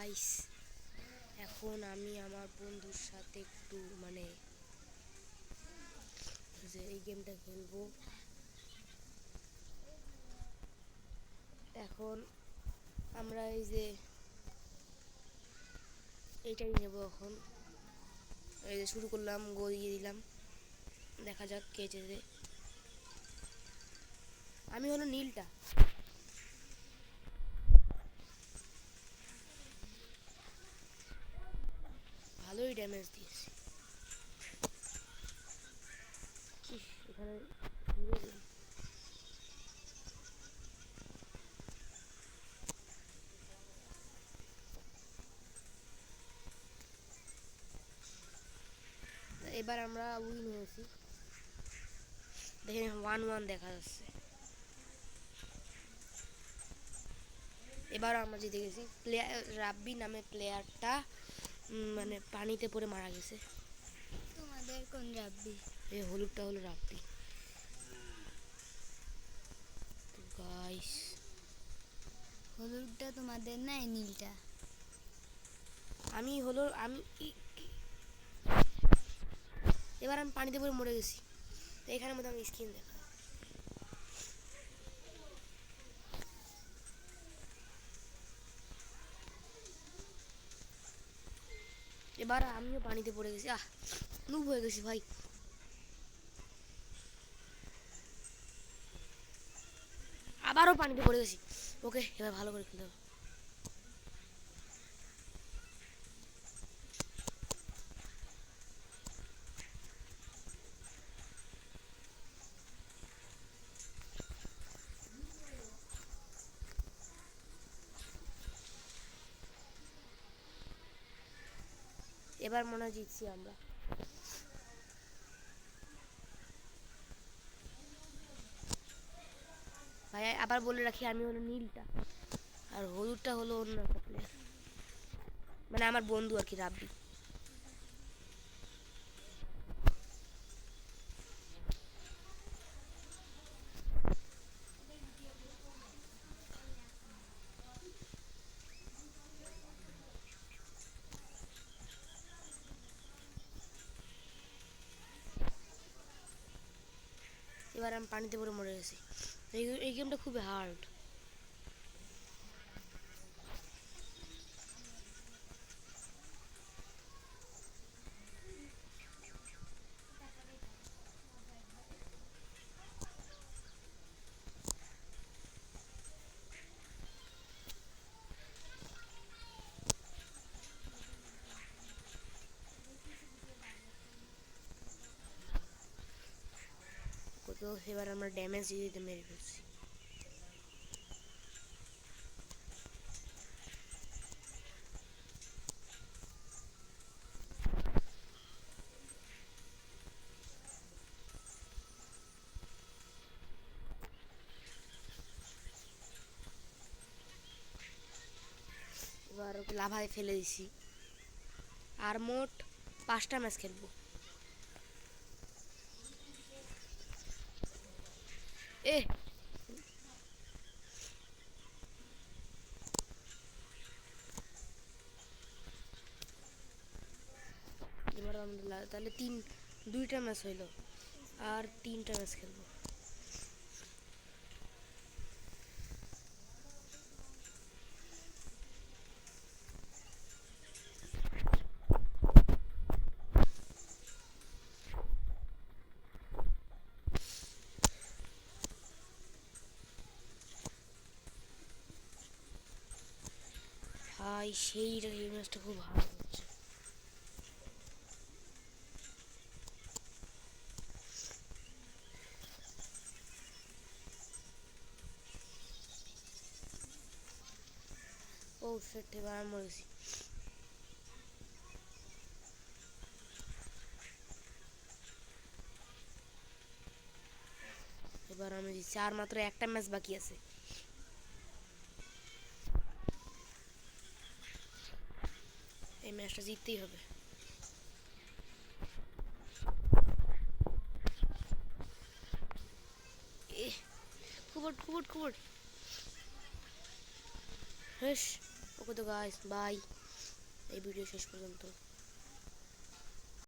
Guys, এখন আমি আমার বন্ধুর সাথে একটু যে এই গেমটা খেলবো। এখন আমরা এই যে এইটাই নেব। এখন এই যে শুরু করলাম, গো দিয়ে দিলাম, দেখা যাক কে জেতে। আমি হলো নীলটা। ভালোই ড্যামেজ দিয়েছি। এখানে এবার আমরা উইন হয়েছি। দেখেন 1-1 দেখা যাচ্ছে। এবার আমরা জিতে গেছি। প্লেয়ার রাব্বি নামে প্লেয়ারটা পানিতে পড়ে মারা গেছে। তোমাদের কোন রাব্বি? এই হলুদটা হলো রাব্বি। তো গাইস, হলুদটা তোমাদের না, নীলটা? আমি এবার আমি পানিতে পড়ে মরে গেছি। তো এখানের মধ্যে আমি স্কিন দেখা। এবার আমিও পানিতে পড়ে গেছি। নুব হয়ে গেছি ভাই। আবারও পানিতে পড়ে গেছি। ওকে, এবার ভালো করে খেলতে হবে। এবার মনে হয় জিতছি আমরা। ভাই আবার বলে রাখি, আমি হলো নীলটা আর হলুদটা হলো অন্য একটা প্লেয়ার, আমার বন্ধু আর কি, রাব্বি। এবার আমি পানিতে পড়ে মরে গেছি। এই গেমটা খুবই হার্ড। তো এবার আমরা ড্যামেজ দিতে মেরে ফেলছি। এবার ওকে লাভায় ফেলে দিছি। আর মোট 5টা ম্যাচ খেলবো। এ এবার আমরা তাহলে 2টা ম্যাচ হইলো, আর 3টা ম্যাচ খেলবো। ভাই সেই ম্যাচটা খুব ভালো হচ্ছে। ও সেট, এবার আমি মরেছি। এবার আমি জিতছি, আর মাত্র একটা ম্যাচ বাকি আছে। এই ম্যাচটা জিততেই হবে। এ কুবট কুবট কুবট, হেস। ওকে তো গাইস বাই, এই ভিডিও শেষ পর্যন্ত।